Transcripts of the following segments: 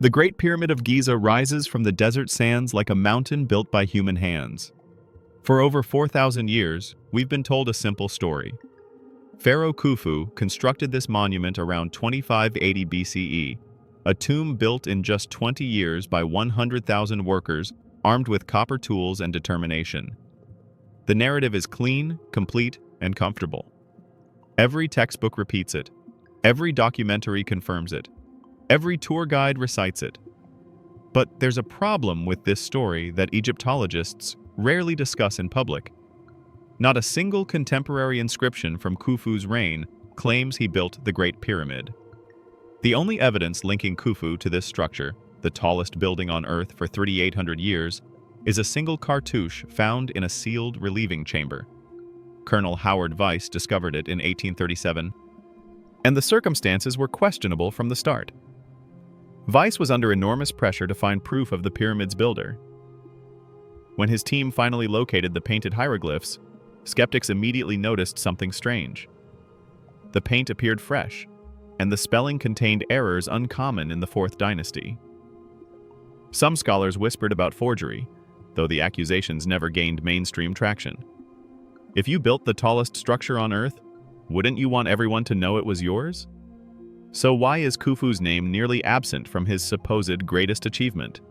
The Great Pyramid of Giza rises from the desert sands like a mountain built by human hands. For over 4,000 years, we've been told a simple story. Pharaoh Khufu constructed this monument around 2580 BCE, a tomb built in just 20 years by 100,000 workers armed with copper tools and determination. The narrative is clean, complete, and comfortable. Every textbook repeats it. Every documentary confirms it. Every tour guide recites it. But there's a problem with this story that Egyptologists rarely discuss in public. Not a single contemporary inscription from Khufu's reign claims he built the Great Pyramid. The only evidence linking Khufu to this structure, the tallest building on Earth for 3,800 years, is a single cartouche found in a sealed relieving chamber. Colonel Howard Weiss discovered it in 1837, and the circumstances were questionable from the start. Weiss was under enormous pressure to find proof of the pyramid's builder. When his team finally located the painted hieroglyphs, skeptics immediately noticed something strange. The paint appeared fresh, and the spelling contained errors uncommon in the 4th dynasty. Some scholars whispered about forgery, though the accusations never gained mainstream traction. If you built the tallest structure on Earth, wouldn't you want everyone to know it was yours? So why is Khufu's name nearly absent from his supposed greatest achievement?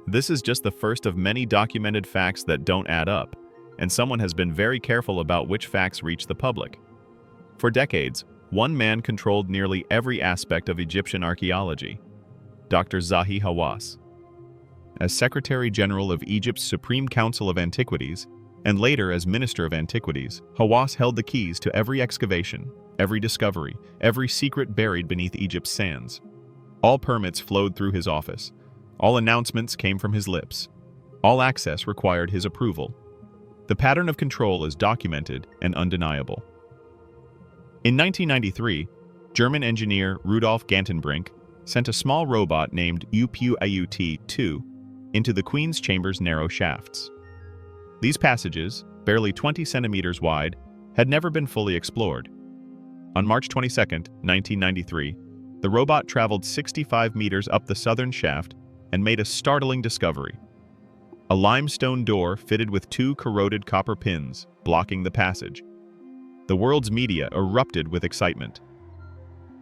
This is just the first of many documented facts that don't add up, and someone has been very careful about which facts reach the public. For decades, one man controlled nearly every aspect of Egyptian archaeology, Dr. Zahi Hawass. As Secretary General of Egypt's Supreme Council of Antiquities, and later as Minister of Antiquities, Hawass held the keys to every excavation, every discovery, every secret buried beneath Egypt's sands. All permits flowed through his office. All announcements came from his lips. All access required his approval. The pattern of control is documented and undeniable. In 1993, German engineer Rudolf Gantenbrink sent a small robot named UPUIUT-2 into the Queen's Chamber's narrow shafts. These passages, barely 20 centimeters wide, had never been fully explored. On March 22, 1993, the robot traveled 65 meters up the southern shaft and made a startling discovery. A limestone door fitted with 2 corroded copper pins, blocking the passage. The world's media erupted with excitement.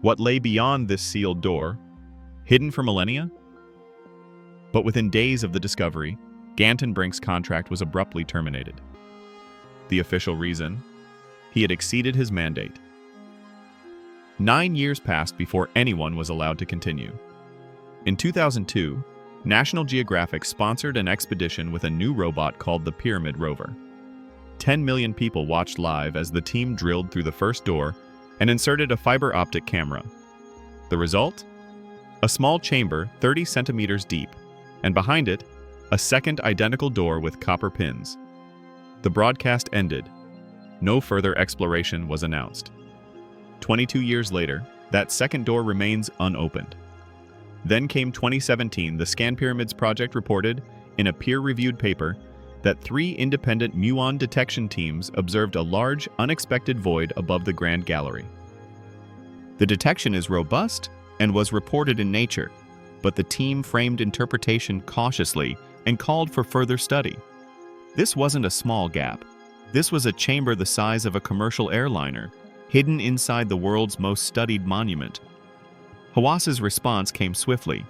What lay beyond this sealed door? Hidden for millennia? But within days of the discovery, Gantenbrink's contract was abruptly terminated. The official reason? He had exceeded his mandate. 9 years passed before anyone was allowed to continue. In 2002, National Geographic sponsored an expedition with a new robot called the Pyramid Rover. 10 million people watched live as the team drilled through the first door and inserted a fiber optic camera. The result? A small chamber 30 centimeters deep, and behind it, a second identical door with copper pins. The broadcast ended. No further exploration was announced. 22 years later, that second door remains unopened. Then came 2017, the Scan Pyramids project reported, in a peer-reviewed paper, that 3 independent muon detection teams observed a large, unexpected void above the Grand Gallery. The detection is robust and was reported in Nature, but the team framed interpretation cautiously and called for further study. This wasn't a small gap. This was a chamber the size of a commercial airliner, hidden inside the world's most studied monument. Hawass's response came swiftly.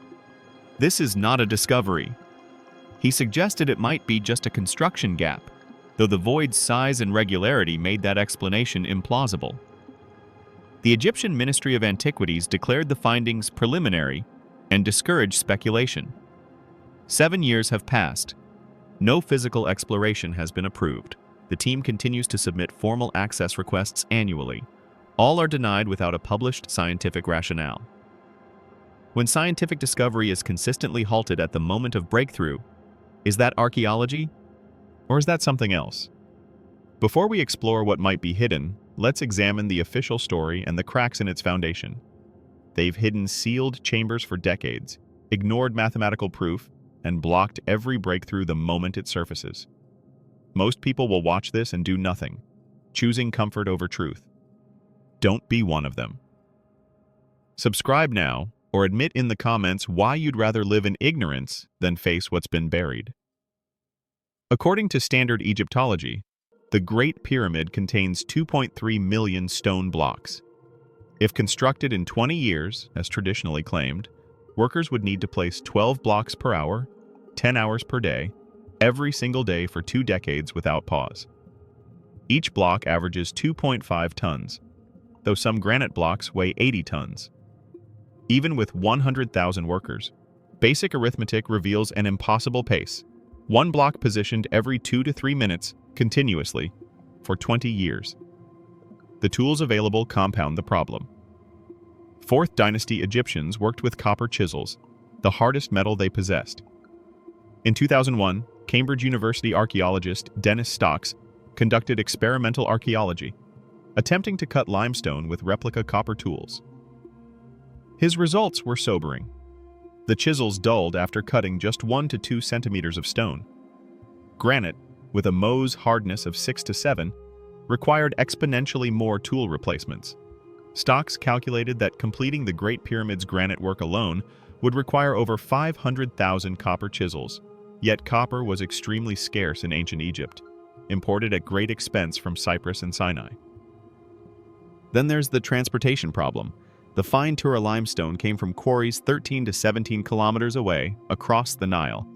This is not a discovery. He suggested it might be just a construction gap, though the void's size and regularity made that explanation implausible. The Egyptian Ministry of Antiquities declared the findings preliminary and discouraged speculation. 7 years have passed. No physical exploration has been approved. The team continues to submit formal access requests annually. All are denied without a published scientific rationale. When scientific discovery is consistently halted at the moment of breakthrough, is that archaeology? Or is that something else? Before we explore what might be hidden, let's examine the official story and the cracks in its foundation. They've hidden sealed chambers for decades, ignored mathematical proof, and blocked every breakthrough the moment it surfaces. Most people will watch this and do nothing, choosing comfort over truth. Don't be one of them. Subscribe now or admit in the comments why you'd rather live in ignorance than face what's been buried. According to standard Egyptology, the Great Pyramid contains 2.3 million stone blocks. If constructed in 20 years, as traditionally claimed, workers would need to place 12 blocks per hour, 10 hours per day, every single day for 2 decades without pause. Each block averages 2.5 tons, though some granite blocks weigh 80 tons. Even with 100,000 workers, basic arithmetic reveals an impossible pace. 1 block positioned every 2 to 3 minutes, continuously, for 20 years. The tools available compound the problem. 4th Dynasty Egyptians worked with copper chisels, the hardest metal they possessed. In 2001, Cambridge University archaeologist Dennis Stocks conducted experimental archaeology, attempting to cut limestone with replica copper tools. His results were sobering. The chisels dulled after cutting just 1 to 2 centimeters of stone. Granite, with a Mohs hardness of 6 to 7, required exponentially more tool replacements. Stocks calculated that completing the Great Pyramid's granite work alone would require over 500,000 copper chisels, yet copper was extremely scarce in ancient Egypt, imported at great expense from Cyprus and Sinai. Then there's the transportation problem. The fine Tura limestone came from quarries 13 to 17 kilometers away across the Nile.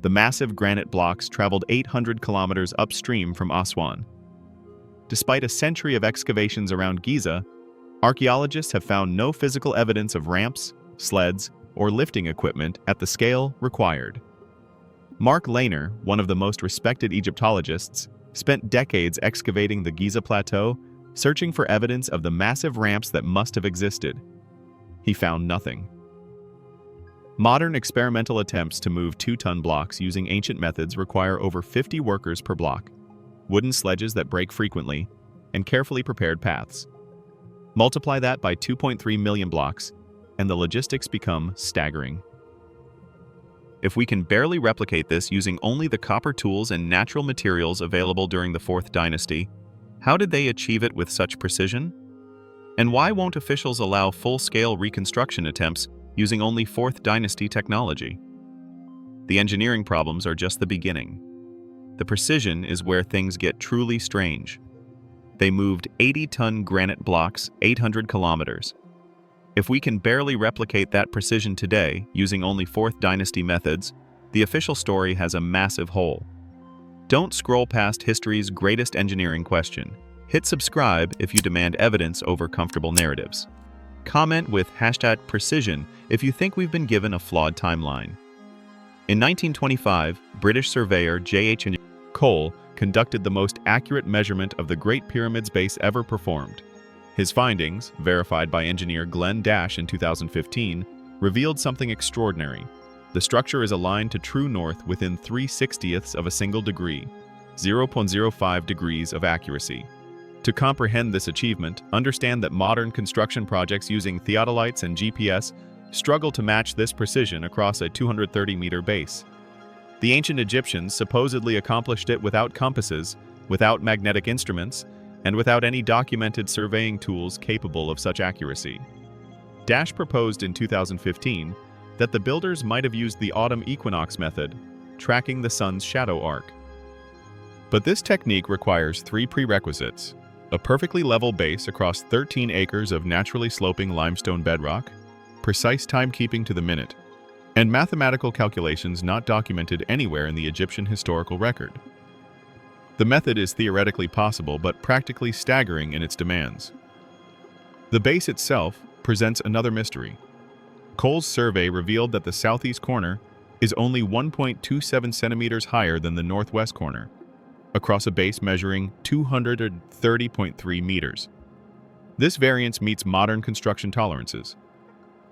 The massive granite blocks traveled 800 kilometers upstream from Aswan. Despite a century of excavations around Giza, archaeologists have found no physical evidence of ramps, sleds, or lifting equipment at the scale required. Mark Lehner, one of the most respected Egyptologists, spent decades excavating the Giza Plateau, searching for evidence of the massive ramps that must have existed. He found nothing. Modern experimental attempts to move 2-ton blocks using ancient methods require over 50 workers per block, wooden sledges that break frequently, and carefully prepared paths. Multiply that by 2.3 million blocks, and the logistics become staggering. If we can barely replicate this using only the copper tools and natural materials available during the 4th Dynasty, how did they achieve it with such precision? And why won't officials allow full-scale reconstruction attempts using only 4th Dynasty technology? The engineering problems are just the beginning. The precision is where things get truly strange. They moved 80-ton granite blocks 800 kilometers. If we can barely replicate that precision today using only 4th Dynasty methods, the official story has a massive hole. Don't scroll past history's greatest engineering question. Hit subscribe if you demand evidence over comfortable narratives. Comment with #precision if you think we've been given a flawed timeline. In 1925, British surveyor J.H. Cole conducted the most accurate measurement of the Great Pyramid's base ever performed. His findings, verified by engineer Glenn Dash in 2015, revealed something extraordinary. The structure is aligned to true north within 3/60ths of a single degree, 0.05 degrees of accuracy. To comprehend this achievement, understand that modern construction projects using theodolites and GPS struggle to match this precision across a 230-meter base. The ancient Egyptians supposedly accomplished it without compasses, without magnetic instruments, and without any documented surveying tools capable of such accuracy. Dash proposed in 2015 that the builders might have used the autumn equinox method, tracking the sun's shadow arc. But this technique requires 3 prerequisites: a perfectly level base across 13 acres of naturally sloping limestone bedrock, precise timekeeping to the minute, and mathematical calculations not documented anywhere in the Egyptian historical record. The method is theoretically possible but practically staggering in its demands. The base itself presents another mystery. Cole's survey revealed that the southeast corner is only 1.27 centimeters higher than the northwest corner, across a base measuring 230.3 meters. This variance meets modern construction tolerances.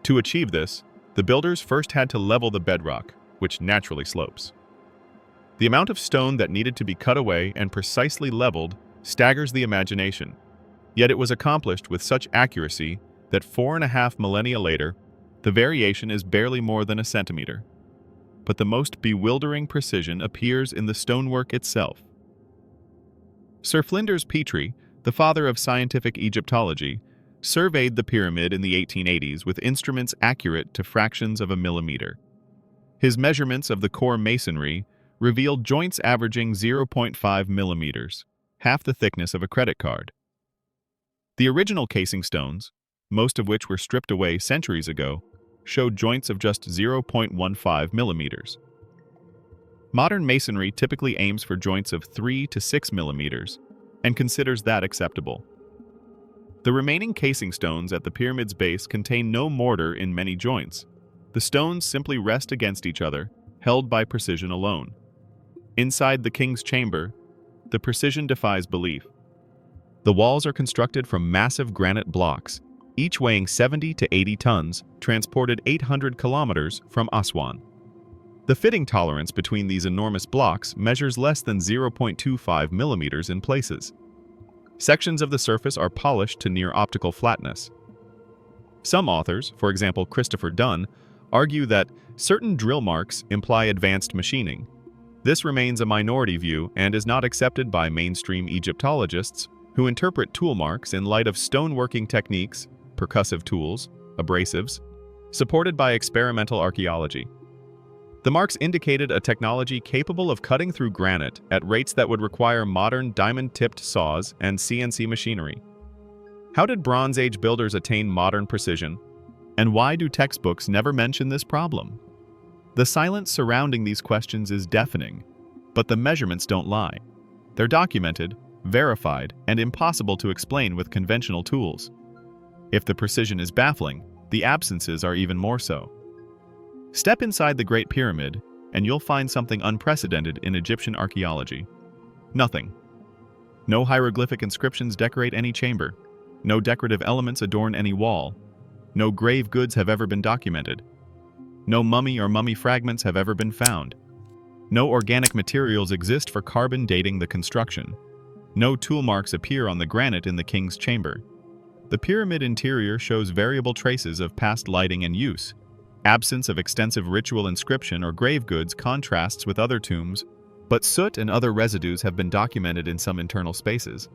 To achieve this, the builders first had to level the bedrock, which naturally slopes. The amount of stone that needed to be cut away and precisely leveled staggers the imagination, yet it was accomplished with such accuracy that 4.5 millennia later, the variation is barely more than a centimeter. But the most bewildering precision appears in the stonework itself. Sir Flinders Petrie, the father of scientific Egyptology, surveyed the pyramid in the 1880s with instruments accurate to fractions of a millimeter. His measurements of the core masonry revealed joints averaging 0.5 millimeters, half the thickness of a credit card. The original casing stones, most of which were stripped away centuries ago, showed joints of just 0.15 millimeters. Modern masonry typically aims for joints of 3 to 6 millimeters and considers that acceptable. The remaining casing stones at the pyramid's base contain no mortar in many joints. The stones simply rest against each other, held by precision alone. Inside the king's chamber, the precision defies belief. The walls are constructed from massive granite blocks, each weighing 70 to 80 tons, transported 800 kilometers from Aswan. The fitting tolerance between these enormous blocks measures less than 0.25 millimeters in places. Sections of the surface are polished to near optical flatness. Some authors, for example Christopher Dunn, argue that certain drill marks imply advanced machining. This remains a minority view and is not accepted by mainstream Egyptologists, who interpret tool marks in light of stoneworking techniques, percussive tools, abrasives, supported by experimental archaeology. The marks indicated a technology capable of cutting through granite at rates that would require modern diamond-tipped saws and CNC machinery. How did Bronze Age builders attain modern precision? And why do textbooks never mention this problem? The silence surrounding these questions is deafening, but the measurements don't lie. They're documented, verified, and impossible to explain with conventional tools. If the precision is baffling, the absences are even more so. Step inside the Great Pyramid, and you'll find something unprecedented in Egyptian archaeology. Nothing. No hieroglyphic inscriptions decorate any chamber. No decorative elements adorn any wall. No grave goods have ever been documented. No mummy or mummy fragments have ever been found. No organic materials exist for carbon dating the construction. No tool marks appear on the granite in the king's chamber. The pyramid interior shows variable traces of past lighting and use. Absence of extensive ritual inscription or grave goods contrasts with other tombs, but soot and other residues have been documented in some internal spaces.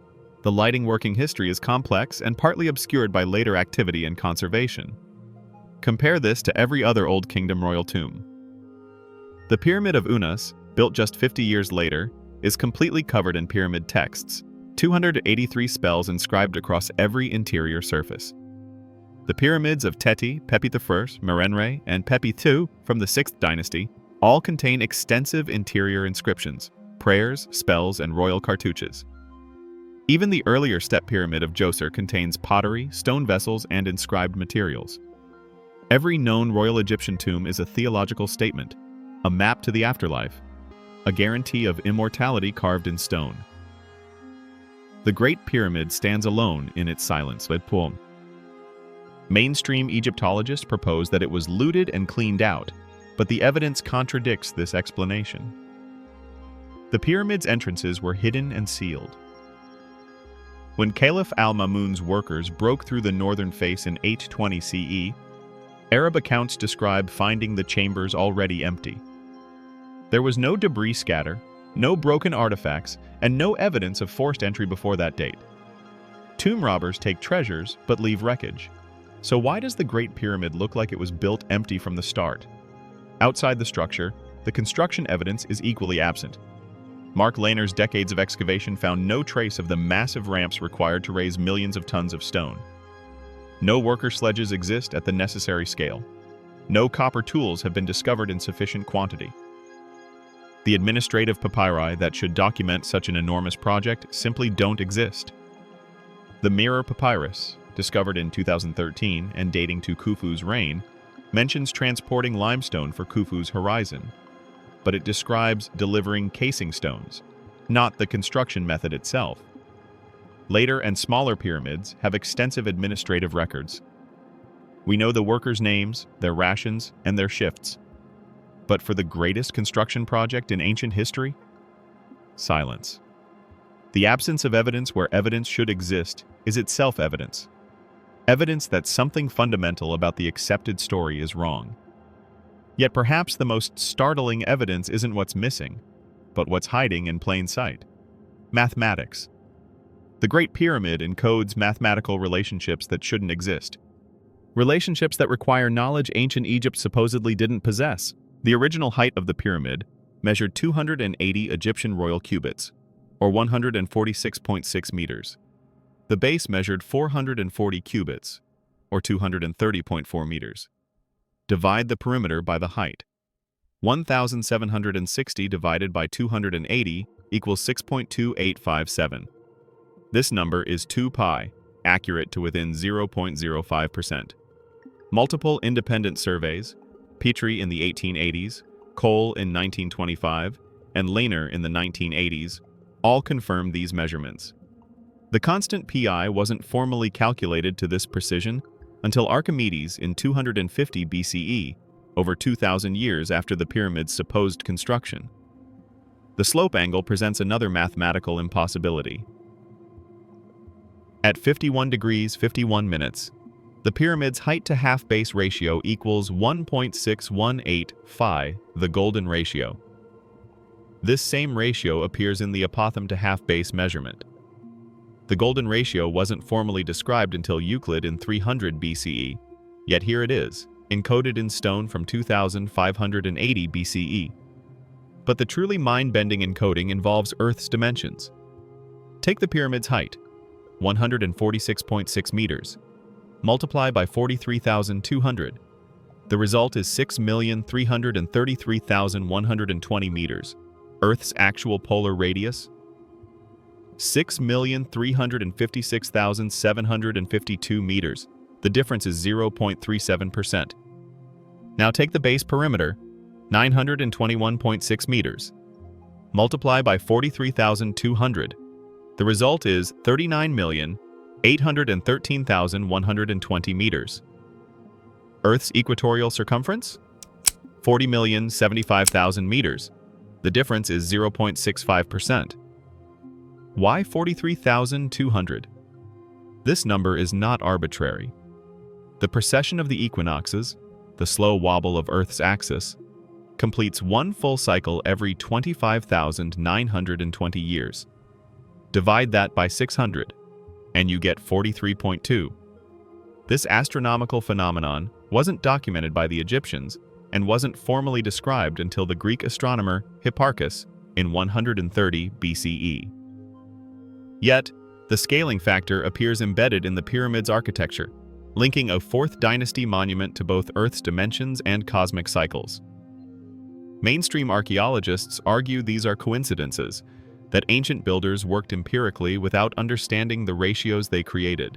The lighting working history is complex and partly obscured by later activity and conservation. Compare this to every other Old Kingdom royal tomb. The Pyramid of Unas, built just 50 years later, is completely covered in pyramid texts, 283 spells inscribed across every interior surface. The pyramids of Teti, Pepi I, Merenre, and Pepi II from the 6th dynasty all contain extensive interior inscriptions, prayers, spells, and royal cartouches. Even the earlier step pyramid of Djoser contains pottery, stone vessels, and inscribed materials. Every known royal Egyptian tomb is a theological statement, a map to the afterlife, a guarantee of immortality carved in stone. The Great Pyramid stands alone in its silence. Mainstream Egyptologists propose that it was looted and cleaned out, but the evidence contradicts this explanation. The pyramid's entrances were hidden and sealed. When Caliph al-Mamun's workers broke through the northern face in 820 CE, Arab accounts describe finding the chambers already empty. There was no debris scatter, no broken artifacts, and no evidence of forced entry before that date. Tomb robbers take treasures but leave wreckage. So why does the Great Pyramid look like it was built empty from the start? Outside the structure, the construction evidence is equally absent. Mark Lehner's decades of excavation found no trace of the massive ramps required to raise millions of tons of stone. No worker sledges exist at the necessary scale. No copper tools have been discovered in sufficient quantity. The administrative papyri that should document such an enormous project simply don't exist. The Mirror Papyrus, discovered in 2013 and dating to Khufu's reign, mentions transporting limestone for Khufu's horizon, but it describes delivering casing stones, not the construction method itself. Later and smaller pyramids have extensive administrative records. We know the workers' names, their rations, and their shifts. But for the greatest construction project in ancient history? Silence. The absence of evidence where evidence should exist is itself evidence. Evidence that something fundamental about the accepted story is wrong. Yet perhaps the most startling evidence isn't what's missing, but what's hiding in plain sight. Mathematics. The Great Pyramid encodes mathematical relationships that shouldn't exist. Relationships that require knowledge ancient Egypt supposedly didn't possess. The original height of the pyramid measured 280 Egyptian royal cubits, or 146.6 meters. The base measured 440 cubits, or 230.4 meters. Divide the perimeter by the height. 1,760 divided by 280 equals 6.2857. This number is 2 pi, accurate to within 0.05%. Multiple independent surveys, Petrie in the 1880s, Cole in 1925, and Lehner in the 1980s, all confirm these measurements. The constant pi wasn't formally calculated to this precision until Archimedes in 250 BCE, over 2,000 years after the pyramid's supposed construction. The slope angle presents another mathematical impossibility. At 51 degrees 51 minutes, the pyramid's height-to-half-base ratio equals 1.618 phi, the golden ratio. This same ratio appears in the apothem-to-half-base measurement. The golden ratio wasn't formally described until Euclid in 300 BCE, yet here it is, encoded in stone from 2580 BCE. But the truly mind-bending encoding involves Earth's dimensions. Take the pyramid's height, 146.6 meters. Multiply by 43,200. The result is 6,333,120 meters. Earth's actual polar radius, 6,356,752 meters. The difference is 0.37%. Now take the base perimeter, 921.6 meters. Multiply by 43,200. The result is 39,813,120 meters. Earth's equatorial circumference? 40,075,000 meters. The difference is 0.65%. Why 43,200? This number is not arbitrary. The precession of the equinoxes, the slow wobble of Earth's axis, completes one full cycle every 25,920 years. Divide that by 600, and you get 43.2. This astronomical phenomenon wasn't documented by the Egyptians and wasn't formally described until the Greek astronomer Hipparchus in 130 BCE. Yet, the scaling factor appears embedded in the pyramid's architecture, linking a 4th dynasty monument to both Earth's dimensions and cosmic cycles. Mainstream archaeologists argue these are coincidences, that ancient builders worked empirically without understanding the ratios they created.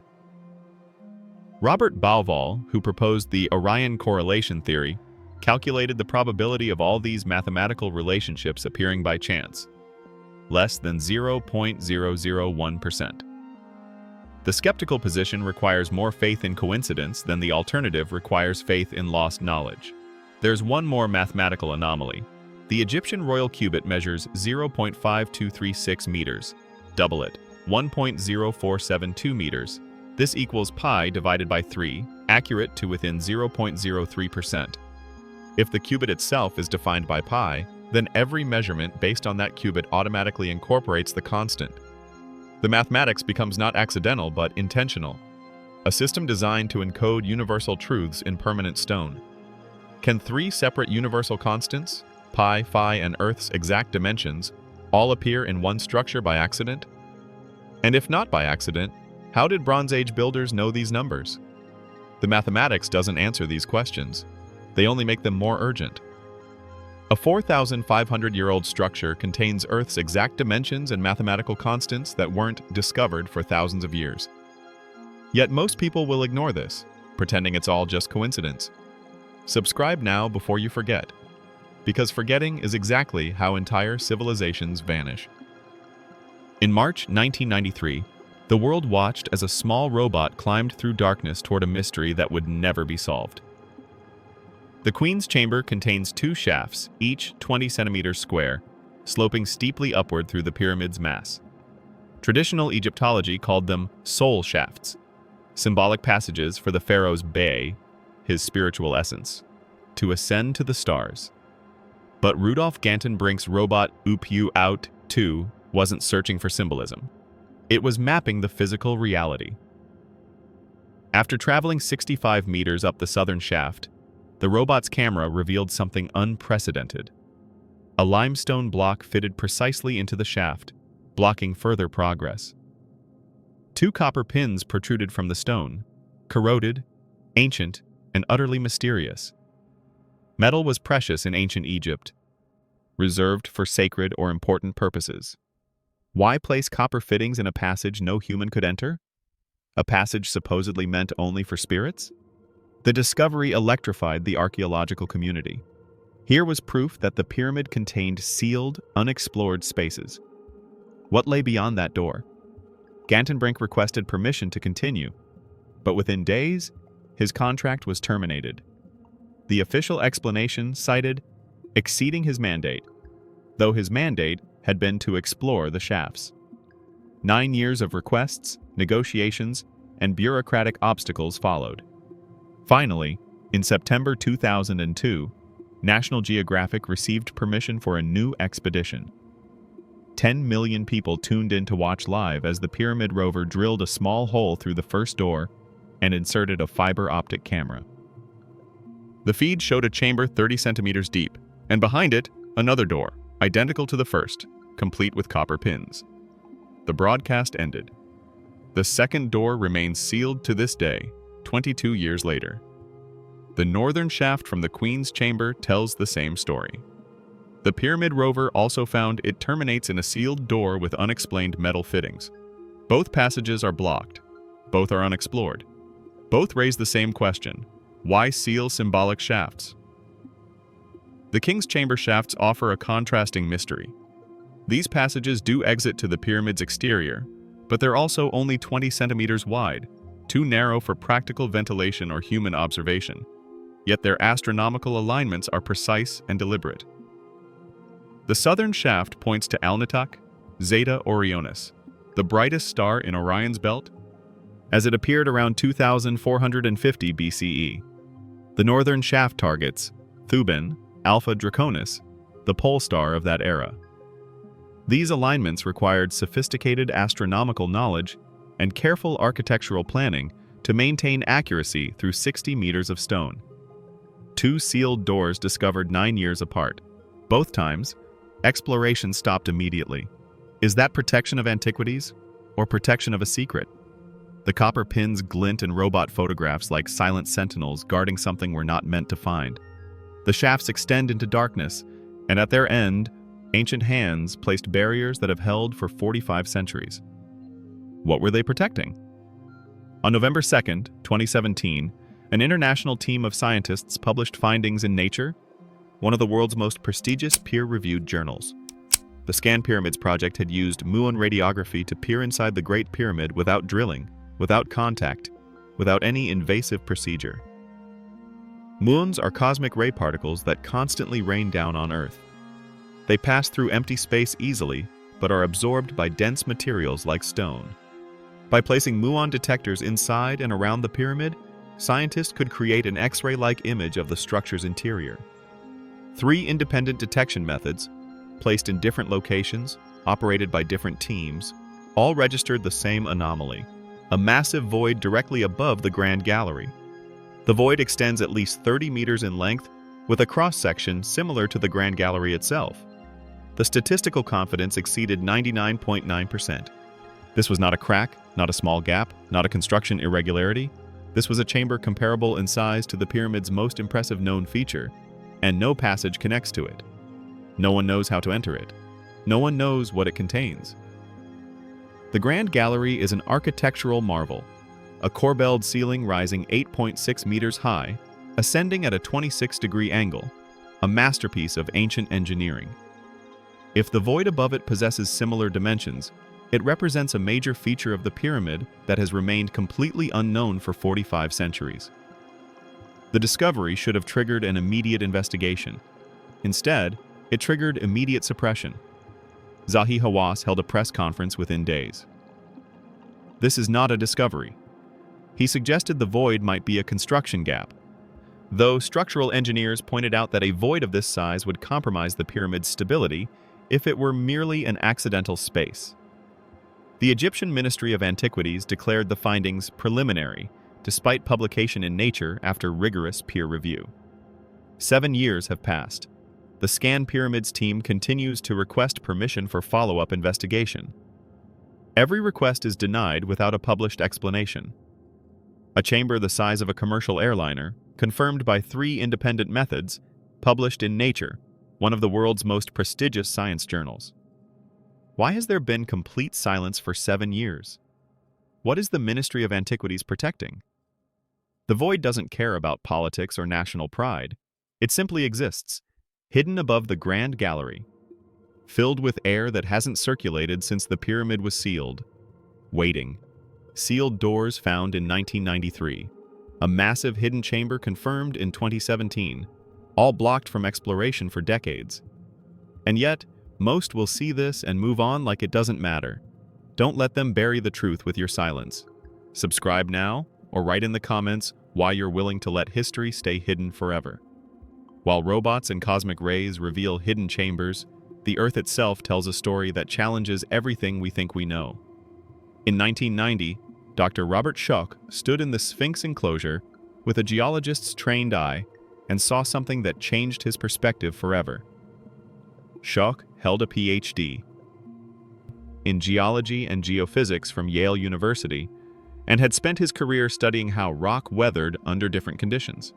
Robert Bauval, who proposed the Orion correlation theory, calculated the probability of all these mathematical relationships appearing by chance, less than 0.001%. The skeptical position requires more faith in coincidence than the alternative requires faith in lost knowledge. There's one more mathematical anomaly. The Egyptian royal cubit measures 0.5236 meters. Double it, 1.0472 meters. This equals pi divided by 3, accurate to within 0.03%. If the cubit itself is defined by pi, then every measurement based on that cubit automatically incorporates the constant. The mathematics becomes not accidental but intentional, a system designed to encode universal truths in permanent stone. Can 3 separate universal constants, pi, phi, and Earth's exact dimensions, all appear in one structure by accident? And if not by accident, how did Bronze Age builders know these numbers? The mathematics doesn't answer these questions. They only make them more urgent. A 4,500-year-old structure contains Earth's exact dimensions and mathematical constants that weren't discovered for thousands of years. Yet most people will ignore this, pretending it's all just coincidence. Subscribe now before you forget, because forgetting is exactly how entire civilizations vanish. In March 1993, the world watched as a small robot climbed through darkness toward a mystery that would never be solved. The Queen's Chamber contains 2 shafts, each 20 centimeters square, sloping steeply upward through the pyramid's mass. Traditional Egyptology called them soul shafts, symbolic passages for the pharaoh's bay, his spiritual essence, to ascend to the stars. But Rudolf Gantenbrink's robot Oop You Out 2 wasn't searching for symbolism. It was mapping the physical reality. After traveling 65 meters up the southern shaft, the robot's camera revealed something unprecedented. A limestone block fitted precisely into the shaft, blocking further progress. 2 copper pins protruded from the stone, corroded, ancient, and utterly mysterious. Metal was precious in ancient Egypt, reserved for sacred or important purposes. Why place copper fittings in a passage no human could enter? A passage supposedly meant only for spirits? The discovery electrified the archaeological community. Here was proof that the pyramid contained sealed, unexplored spaces. What lay beyond that door? Gantenbrink requested permission to continue, but within days, his contract was terminated. The official explanation cited exceeding his mandate, though his mandate had been to explore the shafts. 9 years of requests, negotiations, and bureaucratic obstacles followed. Finally, in September 2002, National Geographic received permission for a new expedition. 10 million people tuned in to watch live as the Pyramid rover drilled a small hole through the first door and inserted a fiber optic camera. The feed showed a chamber 30 centimeters deep, and behind it, another door, identical to the first, complete with copper pins. The broadcast ended. The second door remains sealed to this day, 22 years later. The northern shaft from the Queen's Chamber tells the same story. The Pyramid rover also found it terminates in a sealed door with unexplained metal fittings. Both passages are blocked. Both are unexplored. Both raise the same question: why seal symbolic shafts? The King's Chamber shafts offer a contrasting mystery. These passages do exit to the pyramid's exterior, but they're also only 20 centimeters wide, too narrow for practical ventilation or human observation. Yet their astronomical alignments are precise and deliberate. The southern shaft points to Alnitak, Zeta Orionis, the brightest star in Orion's belt, as it appeared around 2450 BCE. The northern shaft targets Thuban, Alpha Draconis, the pole star of that era. These alignments required sophisticated astronomical knowledge and careful architectural planning to maintain accuracy through 60 meters of stone. 2 sealed doors discovered 9 years apart. Both times, exploration stopped immediately. Is that protection of antiquities or protection of a secret? The copper pins glint in robot photographs like silent sentinels guarding something we're not meant to find. The shafts extend into darkness, and at their end, ancient hands placed barriers that have held for 45 centuries. What were they protecting? On November 2nd, 2017, an international team of scientists published findings in Nature, one of the world's most prestigious peer-reviewed journals. The Scan Pyramids project had used muon radiography to peer inside the Great Pyramid without drilling, without contact, without any invasive procedure. Muons are cosmic ray particles that constantly rain down on Earth. They pass through empty space easily, but are absorbed by dense materials like stone. By placing muon detectors inside and around the pyramid, scientists could create an X-ray-like image of the structure's interior. 3 independent detection methods, placed in different locations, operated by different teams, all registered the same anomaly: a massive void directly above the Grand Gallery. The void extends at least 30 meters in length, with a cross-section similar to the Grand Gallery itself. The statistical confidence exceeded 99.9%. This was not a crack, not a small gap, not a construction irregularity. This was a chamber comparable in size to the pyramid's most impressive known feature, and no passage connects to it. No one knows how to enter it. No one knows what it contains. The Grand Gallery is an architectural marvel, a corbelled ceiling rising 8.6 meters high, ascending at a 26-degree angle, a masterpiece of ancient engineering. If the void above it possesses similar dimensions, it represents a major feature of the pyramid that has remained completely unknown for 45 centuries. The discovery should have triggered an immediate investigation. Instead, it triggered immediate suppression. Zahi Hawass held a press conference within days. This is not a discovery. He suggested the void might be a construction gap, though structural engineers pointed out that a void of this size would compromise the pyramid's stability if it were merely an accidental space. The Egyptian Ministry of Antiquities declared the findings preliminary, despite publication in Nature after rigorous peer review. 7 years have passed. The Scan Pyramids team continues to request permission for follow-up investigation. Every request is denied without a published explanation. A chamber the size of a commercial airliner, confirmed by 3 independent methods, published in Nature, one of the world's most prestigious science journals. Why has there been complete silence for 7 years? What is the Ministry of Antiquities protecting? The void doesn't care about politics or national pride. It simply exists, hidden above the Grand Gallery, filled with air that hasn't circulated since the pyramid was sealed. Waiting. Sealed doors found in 1993. A massive hidden chamber confirmed in 2017, all blocked from exploration for decades. And yet, most will see this and move on like it doesn't matter. Don't let them bury the truth with your silence. Subscribe now, or write in the comments why you're willing to let history stay hidden forever. While robots and cosmic rays reveal hidden chambers, the Earth itself tells a story that challenges everything we think we know. In 1990, Dr. Robert Schoch stood in the Sphinx enclosure with a geologist's trained eye and saw something that changed his perspective forever. Schoch held a PhD in geology and geophysics from Yale University and had spent his career studying how rock weathered under different conditions.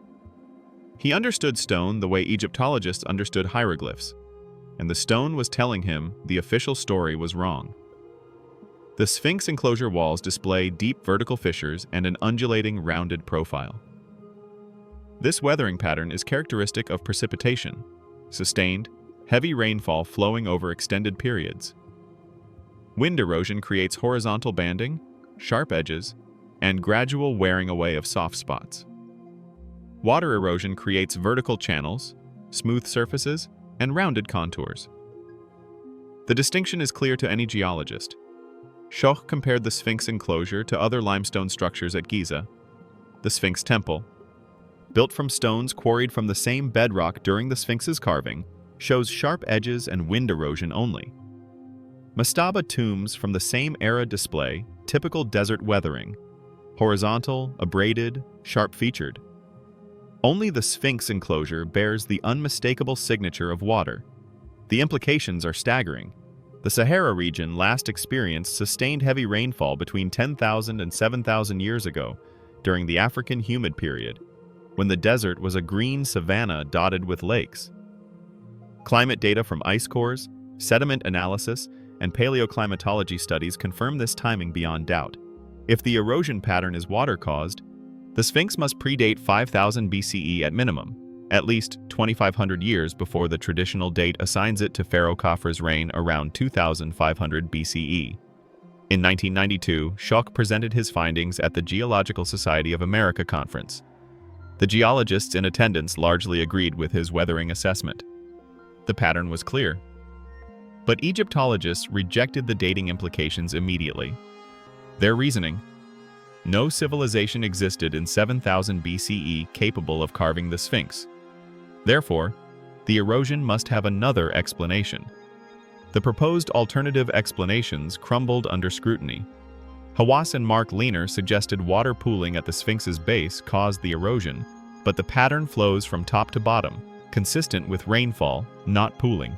He understood stone the way Egyptologists understood hieroglyphs, and the stone was telling him the official story was wrong. The Sphinx enclosure walls display deep vertical fissures and an undulating, rounded profile. This weathering pattern is characteristic of precipitation, sustained, heavy rainfall flowing over extended periods. Wind erosion creates horizontal banding, sharp edges, and gradual wearing away of soft spots. Water erosion creates vertical channels, smooth surfaces, and rounded contours. The distinction is clear to any geologist. Schoch compared the Sphinx enclosure to other limestone structures at Giza. The Sphinx Temple, built from stones quarried from the same bedrock during the Sphinx's carving, shows sharp edges and wind erosion only. Mastaba tombs from the same era display typical desert weathering, horizontal, abraded, sharp-featured. Only the Sphinx enclosure bears the unmistakable signature of water. The implications are staggering. The Sahara region last experienced sustained heavy rainfall between 10,000 and 7,000 years ago during the African humid period, when the desert was a green savanna dotted with lakes. Climate data from ice cores, sediment analysis, and paleoclimatology studies confirm this timing beyond doubt. If the erosion pattern is water-caused, the Sphinx must predate 5000 BCE at minimum, at least 2,500 years before the traditional date assigns it to Pharaoh Khufu's reign around 2500 BCE. In 1992, Schoch presented his findings at the Geological Society of America conference. The geologists in attendance largely agreed with his weathering assessment. The pattern was clear. But Egyptologists rejected the dating implications immediately. Their reasoning: no civilization existed in 7000 BCE capable of carving the Sphinx. Therefore, the erosion must have another explanation. The proposed alternative explanations crumbled under scrutiny. Hawass and Mark Lehner suggested water pooling at the Sphinx's base caused the erosion, but the pattern flows from top to bottom, consistent with rainfall, not pooling.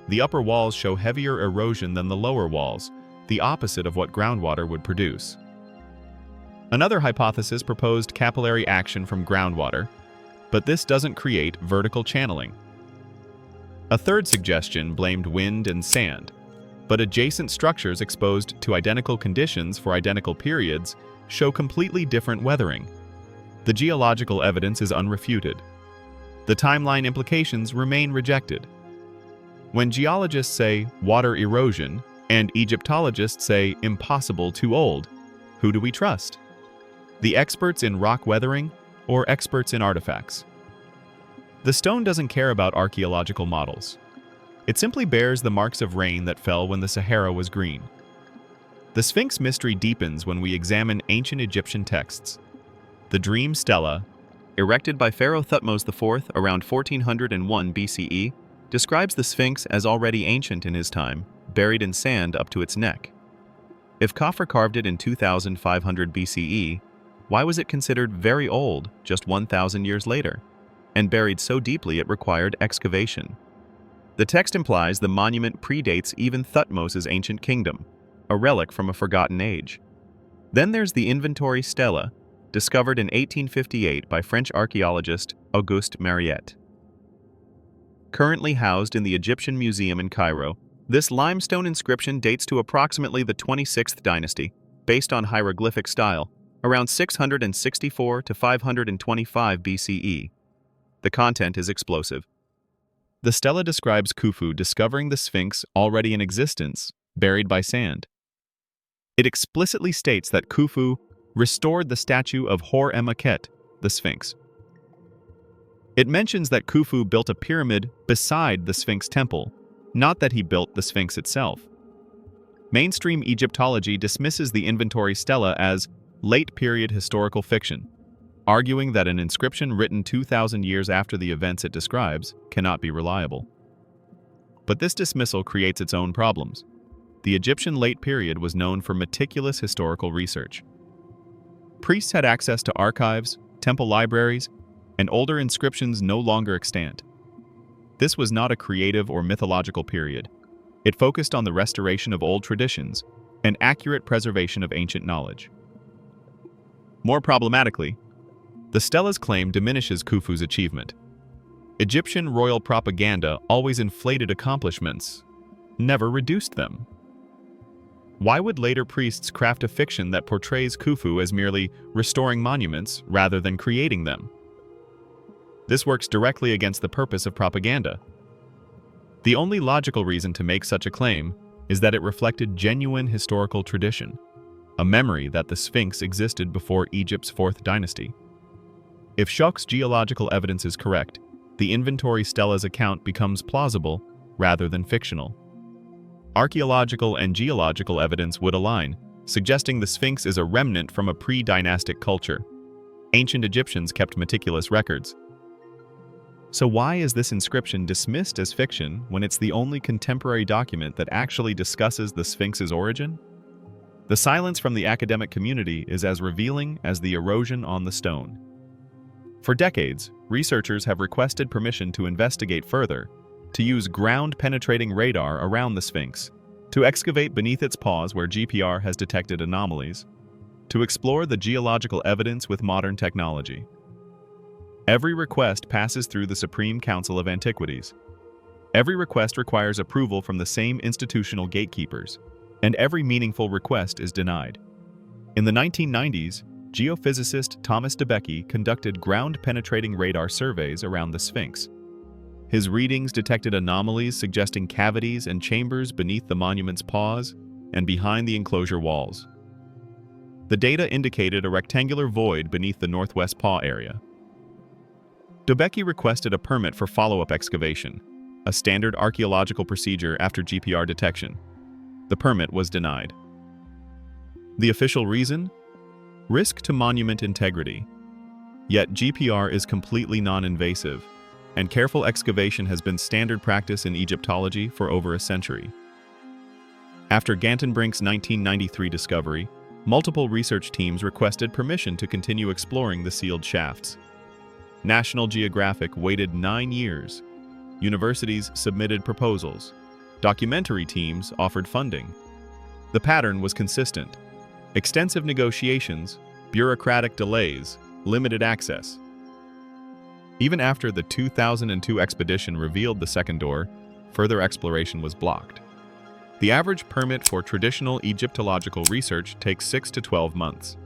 The upper walls show heavier erosion than the lower walls, the opposite of what groundwater would produce. Another hypothesis proposed capillary action from groundwater, but this doesn't create vertical channeling. A third suggestion blamed wind and sand, but adjacent structures exposed to identical conditions for identical periods show completely different weathering. The geological evidence is unrefuted. The timeline implications remain rejected. When geologists say water erosion and Egyptologists say impossible, too old, who do we trust? The experts in rock weathering or experts in artifacts? The stone doesn't care about archaeological models. It simply bears the marks of rain that fell when the Sahara was green. The Sphinx mystery deepens when we examine ancient Egyptian texts. The Dream Stela, erected by Pharaoh Thutmose IV around 1401 BCE, describes the Sphinx as already ancient in his time, buried in sand up to its neck. If Khafre carved it in 2500 BCE, why was it considered very old just 1,000 years later, and buried so deeply it required excavation? The text implies the monument predates even Thutmose's ancient kingdom, a relic from a forgotten age. Then there's the inventory stela, discovered in 1858 by French archaeologist Auguste Mariette. Currently housed in the Egyptian Museum in Cairo, this limestone inscription dates to approximately the 26th dynasty, based on hieroglyphic style, around 664 to 525 BCE. The content is explosive. The stela describes Khufu discovering the Sphinx already in existence, buried by sand. It explicitly states that Khufu restored the statue of Hor-Emakhet, the Sphinx. It mentions that Khufu built a pyramid beside the Sphinx temple, not that he built the Sphinx itself. Mainstream Egyptology dismisses the inventory stela as late-period historical fiction, arguing that an inscription written 2,000 years after the events it describes cannot be reliable. But this dismissal creates its own problems. The Egyptian late period was known for meticulous historical research. Priests had access to archives, temple libraries, and older inscriptions no longer extant. This was not a creative or mythological period. It focused on the restoration of old traditions and accurate preservation of ancient knowledge. More problematically, the stela's claim diminishes Khufu's achievement. Egyptian royal propaganda always inflated accomplishments, never reduced them. Why would later priests craft a fiction that portrays Khufu as merely restoring monuments rather than creating them? This works directly against the purpose of propaganda. The only logical reason to make such a claim is that it reflected genuine historical tradition, a memory that the Sphinx existed before Egypt's 4th dynasty. If Schoch's geological evidence is correct, the inventory stela's account becomes plausible rather than fictional. Archaeological and geological evidence would align, suggesting the Sphinx is a remnant from a pre-dynastic culture. Ancient Egyptians kept meticulous records. So why is this inscription dismissed as fiction when it's the only contemporary document that actually discusses the Sphinx's origin? The silence from the academic community is as revealing as the erosion on the stone. For decades, researchers have requested permission to investigate further, to use ground-penetrating radar around the Sphinx, to excavate beneath its paws where GPR has detected anomalies, to explore the geological evidence with modern technology. Every request passes through the Supreme Council of Antiquities. Every request requires approval from the same institutional gatekeepers, and every meaningful request is denied. In the 1990s, geophysicist Thomas DeBecke conducted ground-penetrating radar surveys around the Sphinx. His readings detected anomalies suggesting cavities and chambers beneath the monument's paws and behind the enclosure walls. The data indicated a rectangular void beneath the northwest paw area. DeBecke requested a permit for follow-up excavation, a standard archaeological procedure after GPR detection. The permit was denied. The official reason? Risk to monument integrity. Yet GPR is completely non-invasive, and careful excavation has been standard practice in Egyptology for over a century. After Gantenbrink's 1993 discovery, multiple research teams requested permission to continue exploring the sealed shafts. National Geographic waited 9 years. Universities submitted proposals. Documentary teams offered funding. The pattern was consistent: extensive negotiations, bureaucratic delays, limited access. Even after the 2002 expedition revealed the second door, further exploration was blocked. The average permit for traditional Egyptological research takes 6 to 12 months.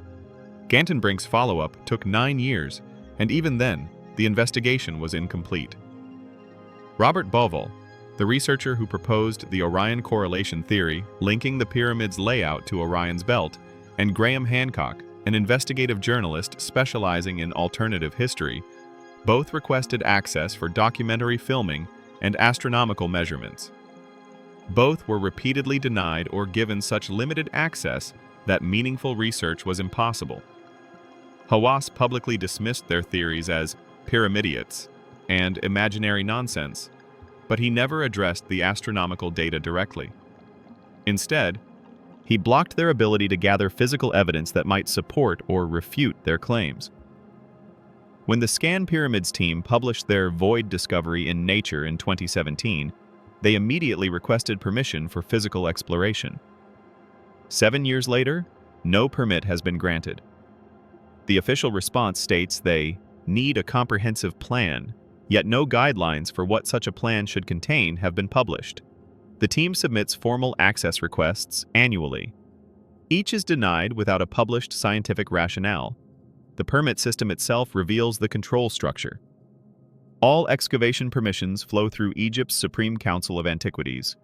Gantenbrink's follow-up took 9 years, and even then, the investigation was incomplete. Robert Bauval, the researcher who proposed the Orion correlation theory linking the pyramid's layout to Orion's belt, and Graham Hancock, an investigative journalist specializing in alternative history, both requested access for documentary filming and astronomical measurements. Both were repeatedly denied or given such limited access that meaningful research was impossible. Hawass publicly dismissed their theories as pyramidiates and imaginary nonsense, but he never addressed the astronomical data directly. Instead, He blocked their ability to gather physical evidence that might support or refute their claims. When the Scan Pyramids team published their void discovery in Nature in 2017, they immediately requested permission for physical exploration. 7 years later, no permit has been granted. The official response states they need a comprehensive plan, yet no guidelines for what such a plan should contain have been published. The team submits formal access requests annually. Each is denied without a published scientific rationale. The permit system itself reveals the control structure. All excavation permissions flow through Egypt's Supreme Council of Antiquities.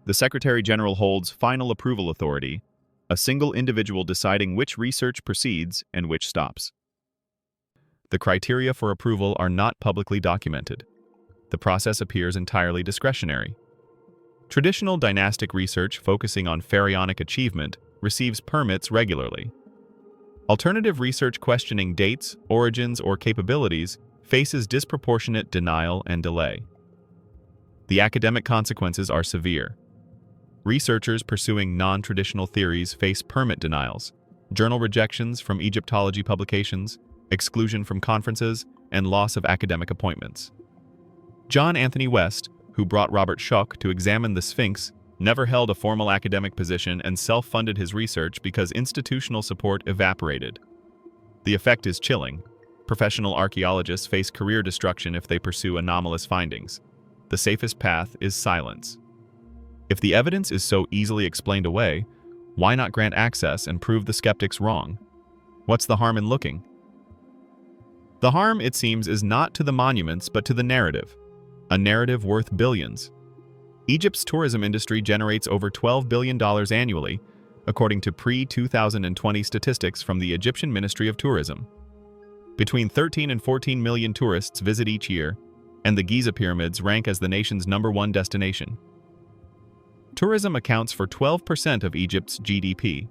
The Secretary General holds final approval authority, a single individual deciding which research proceeds and which stops. The criteria for approval are not publicly documented. The process appears entirely discretionary. Traditional dynastic research focusing on pharaonic achievement receives permits regularly. Alternative research questioning dates, origins, or capabilities faces disproportionate denial and delay. The academic consequences are severe. Researchers pursuing non-traditional theories face permit denials, journal rejections from Egyptology publications, exclusion from conferences, and loss of academic appointments. John Anthony West, who brought Robert Schoch to examine the Sphinx, never held a formal academic position and self-funded his research because institutional support evaporated. The effect is chilling. Professional archaeologists face career destruction if they pursue anomalous findings. The safest path is silence. If the evidence is so easily explained away, why not grant access and prove the skeptics wrong? What's the harm in looking? The harm, it seems, is not to the monuments but to the narrative. A narrative worth billions. Egypt's tourism industry generates over $12 billion annually, according to pre-2020 statistics from the Egyptian Ministry of Tourism. Between 13 and 14 million tourists visit each year, and the Giza pyramids rank as the nation's #1 destination. Tourism accounts for 12% of Egypt's GDP.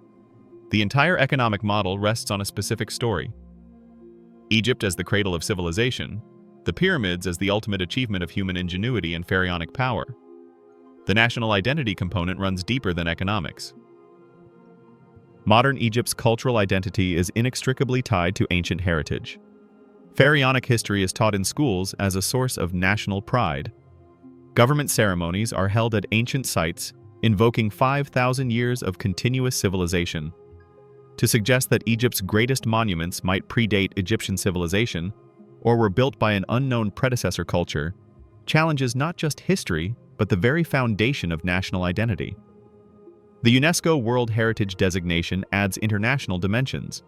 The entire economic model rests on a specific story. Egypt as the cradle of civilization, the pyramids as the ultimate achievement of human ingenuity and pharaonic power. The national identity component runs deeper than economics. Modern Egypt's cultural identity is inextricably tied to ancient heritage. Pharaonic history is taught in schools as a source of national pride. Government ceremonies are held at ancient sites, invoking 5,000 years of continuous civilization. To suggest that Egypt's greatest monuments might predate Egyptian civilization, or were built by an unknown predecessor culture, challenges not just history, but the very foundation of national identity. The UNESCO World Heritage designation adds international dimensions.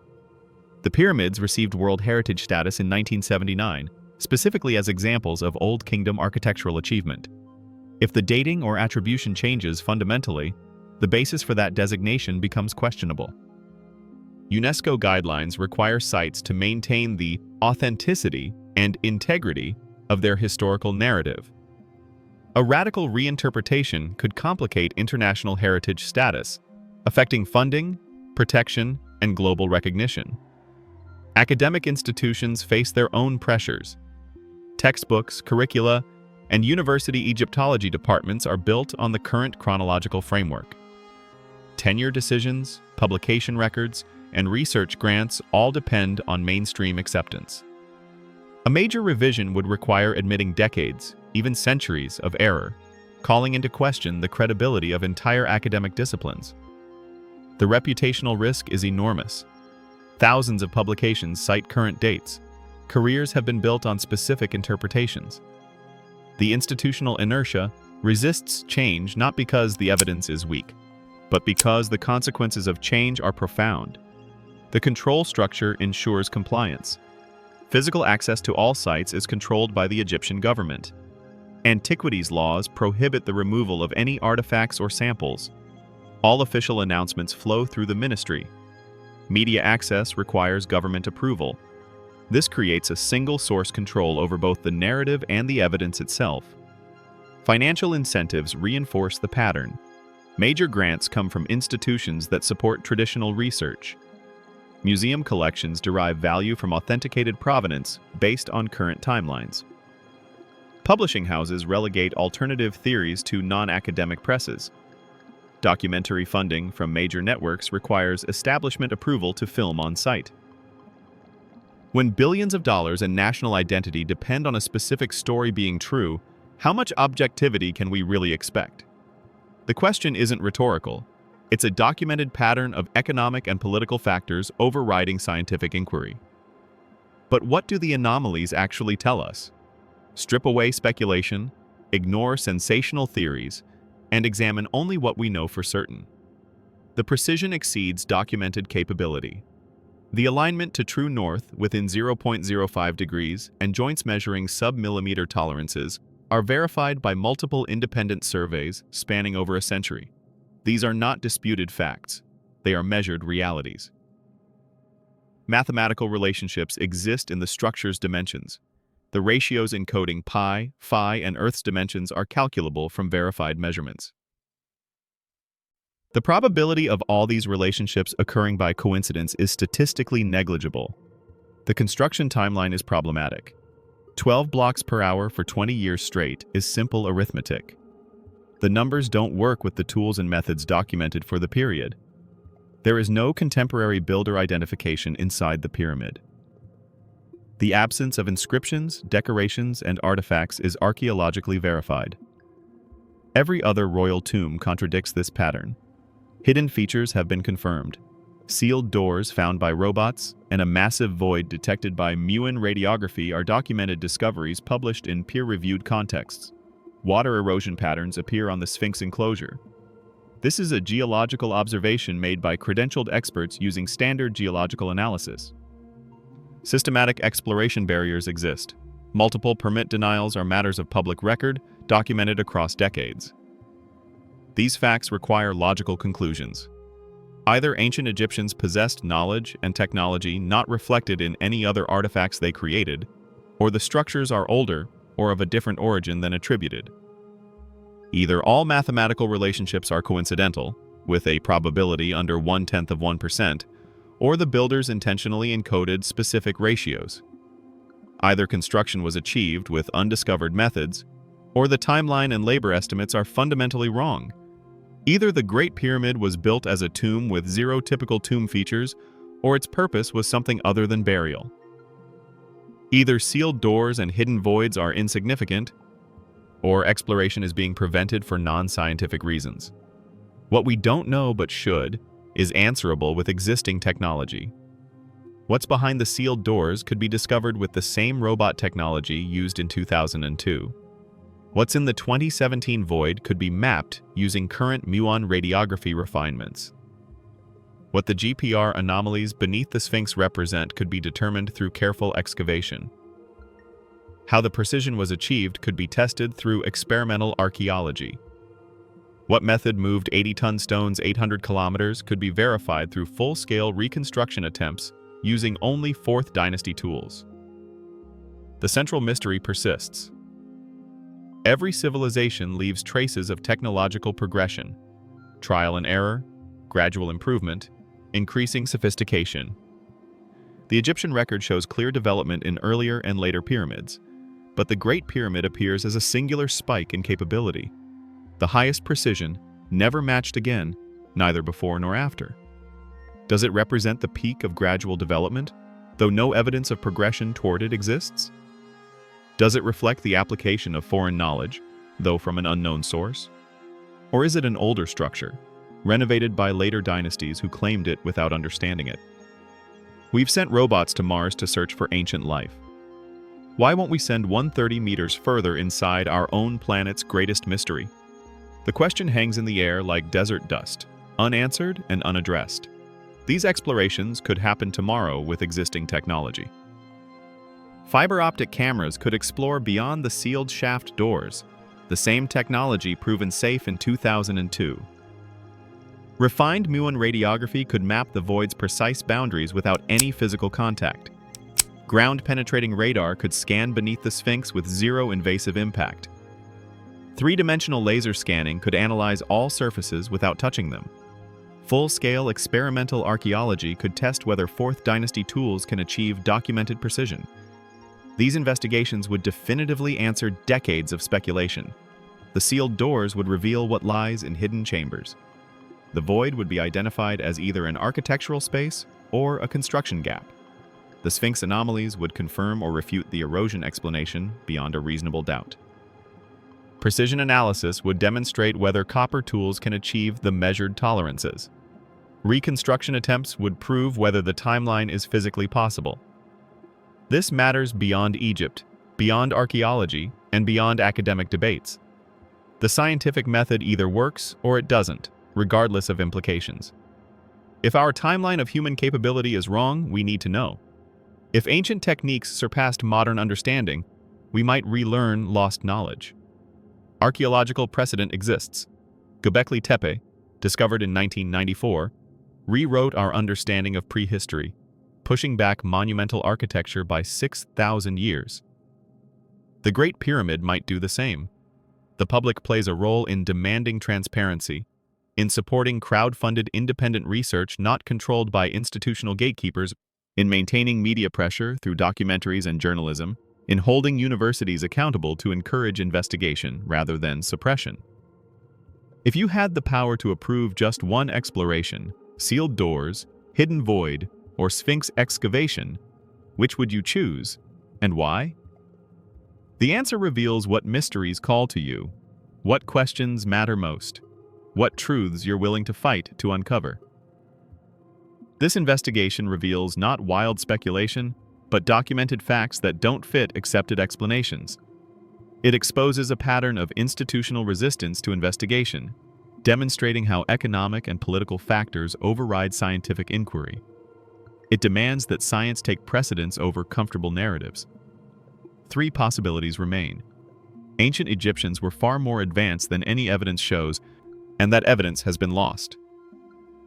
The pyramids received World Heritage status in 1979, specifically as examples of Old Kingdom architectural achievement. If the dating or attribution changes fundamentally, the basis for that designation becomes questionable. UNESCO guidelines require sites to maintain the authenticity and integrity of their historical narrative. A radical reinterpretation could complicate international heritage status, affecting funding, protection, and global recognition. Academic institutions face their own pressures. Textbooks, curricula, and university Egyptology departments are built on the current chronological framework. Tenure decisions, publication records, and research grants all depend on mainstream acceptance. A major revision would require admitting decades, even centuries, of error, calling into question the credibility of entire academic disciplines. The reputational risk is enormous. Thousands of publications cite current dates. Careers have been built on specific interpretations. The institutional inertia resists change not because the evidence is weak, but because the consequences of change are profound. The control structure ensures compliance. Physical access to all sites is controlled by the Egyptian government. Antiquities laws prohibit the removal of any artifacts or samples. All official announcements flow through the ministry. Media access requires government approval. This creates a single source control over both the narrative and the evidence itself. Financial incentives reinforce the pattern. Major grants come from institutions that support traditional research. Museum collections derive value from authenticated provenance based on current timelines. Publishing houses relegate alternative theories to non-academic presses. Documentary funding from major networks requires establishment approval to film on site. When billions of dollars and national identity depend on a specific story being true, how much objectivity can we really expect? The question isn't rhetorical. It's a documented pattern of economic and political factors overriding scientific inquiry. But what do the anomalies actually tell us? Strip away speculation, ignore sensational theories, and examine only what we know for certain. The precision exceeds documented capability. The alignment to true north within 0.05 degrees and joints measuring sub-millimeter tolerances are verified by multiple independent surveys spanning over a century. These are not disputed facts. They are measured realities. Mathematical relationships exist in the structure's dimensions. The ratios encoding pi, phi, and Earth's dimensions are calculable from verified measurements. The probability of all these relationships occurring by coincidence is statistically negligible. The construction timeline is problematic. 12 blocks per hour for 20 years straight is simple arithmetic. The numbers don't work with the tools and methods documented for the period. There is no contemporary builder identification inside the pyramid. The absence of inscriptions, decorations, and artifacts is archaeologically verified. Every other royal tomb contradicts this pattern. Hidden features have been confirmed. Sealed doors found by robots and a massive void detected by Mynd radiography are documented discoveries published in peer-reviewed contexts. Water erosion patterns appear on the Sphinx enclosure. This is a geological observation made by credentialed experts using standard geological analysis. Systematic exploration barriers exist. Multiple permit denials are matters of public record, documented across decades. These facts require logical conclusions. Either ancient Egyptians possessed knowledge and technology not reflected in any other artifacts they created, or the structures are older or of a different origin than attributed. Either all mathematical relationships are coincidental, with a probability under 0.1%, or the builders intentionally encoded specific ratios. Either construction was achieved with undiscovered methods, or the timeline and labor estimates are fundamentally wrong. Either the Great Pyramid was built as a tomb with zero typical tomb features, or its purpose was something other than burial. Either sealed doors and hidden voids are insignificant, or exploration is being prevented for non-scientific reasons. What we don't know but should is answerable with existing technology. What's behind the sealed doors could be discovered with the same robot technology used in 2002. What's in the 2017 void could be mapped using current muon radiography refinements. What the GPR anomalies beneath the Sphinx represent could be determined through careful excavation. How the precision was achieved could be tested through experimental archaeology. What method moved 80-ton stones 800 kilometers could be verified through full-scale reconstruction attempts using only 4th Dynasty tools. The central mystery persists. Every civilization leaves traces of technological progression, trial and error, gradual improvement, increasing sophistication. The Egyptian record shows clear development in earlier and later pyramids, but the Great Pyramid appears as a singular spike in capability. The highest precision, never matched again, neither before nor after. Does it represent the peak of gradual development, though no evidence of progression toward it exists? Does it reflect the application of foreign knowledge, though from an unknown source? Or is it an older structure, renovated by later dynasties who claimed it without understanding it? We've sent robots to Mars to search for ancient life. Why won't we send 130 meters further inside our own planet's greatest mystery? The question hangs in the air like desert dust, unanswered and unaddressed. These explorations could happen tomorrow with existing technology. Fiber optic cameras could explore beyond the sealed shaft doors, the same technology proven safe in 2002. Refined muon radiography could map the void's precise boundaries without any physical contact. Ground-penetrating radar could scan beneath the Sphinx with zero invasive impact. Three-dimensional laser scanning could analyze all surfaces without touching them. Full-scale experimental archaeology could test whether 4th Dynasty tools can achieve documented precision. These investigations would definitively answer decades of speculation. The sealed doors would reveal what lies in hidden chambers. The void would be identified as either an architectural space or a construction gap. The Sphinx anomalies would confirm or refute the erosion explanation beyond a reasonable doubt. Precision analysis would demonstrate whether copper tools can achieve the measured tolerances. Reconstruction attempts would prove whether the timeline is physically possible. This matters beyond Egypt, beyond archaeology, and beyond academic debates. The scientific method either works or it doesn't, regardless of implications. If our timeline of human capability is wrong, we need to know. If ancient techniques surpassed modern understanding, we might relearn lost knowledge. Archaeological precedent exists. Göbekli Tepe, discovered in 1994, rewrote our understanding of prehistory, pushing back monumental architecture by 6,000 years. The Great Pyramid might do the same. The public plays a role in demanding transparency, in supporting crowd-funded independent research not controlled by institutional gatekeepers, in maintaining media pressure through documentaries and journalism, in holding universities accountable to encourage investigation rather than suppression. If you had the power to approve just one exploration, sealed doors, hidden void, or Sphinx excavation, which would you choose, and why? The answer reveals what mysteries call to you, what questions matter most, what truths you're willing to fight to uncover. This investigation reveals not wild speculation, but documented facts that don't fit accepted explanations. It exposes a pattern of institutional resistance to investigation, demonstrating how economic and political factors override scientific inquiry. It demands that science take precedence over comfortable narratives. 3 possibilities remain. Ancient Egyptians were far more advanced than any evidence shows, and that evidence has been lost.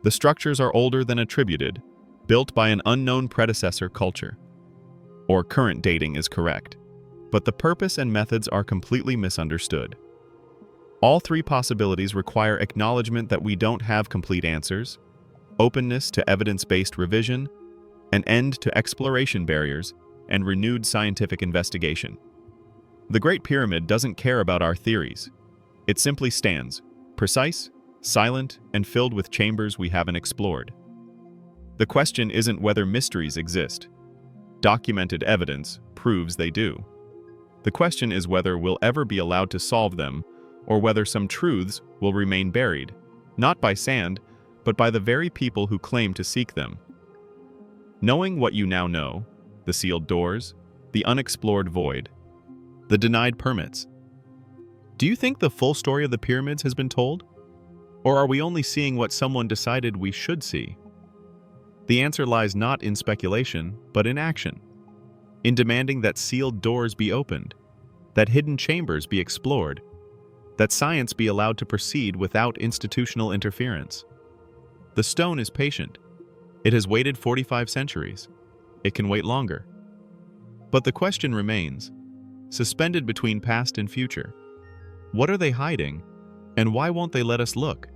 The structures are older than attributed, built by an unknown predecessor culture. Or current dating is correct, but the purpose and methods are completely misunderstood. All 3 possibilities require acknowledgement that we don't have complete answers, openness to evidence-based revision, an end to exploration barriers, and renewed scientific investigation. The Great Pyramid doesn't care about our theories. It simply stands, precise, silent, and filled with chambers we haven't explored. The question isn't whether mysteries exist. Documented evidence proves they do. The question is whether we'll ever be allowed to solve them, or whether some truths will remain buried, not by sand, but by the very people who claim to seek them. Knowing what you now know, the sealed doors, the unexplored void, the denied permits, do you think the full story of the pyramids has been told? Or are we only seeing what someone decided we should see? The answer lies not in speculation, but in action. In demanding that sealed doors be opened, that hidden chambers be explored, that science be allowed to proceed without institutional interference. The stone is patient. It has waited 45 centuries. It can wait longer. But the question remains, suspended between past and future. What are they hiding, and why won't they let us look?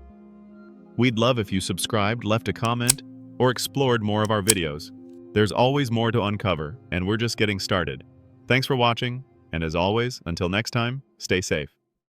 We'd love if you subscribed, left a comment, or explored more of our videos. There's always more to uncover, and we're just getting started. Thanks for watching, and as always, until next time, stay safe.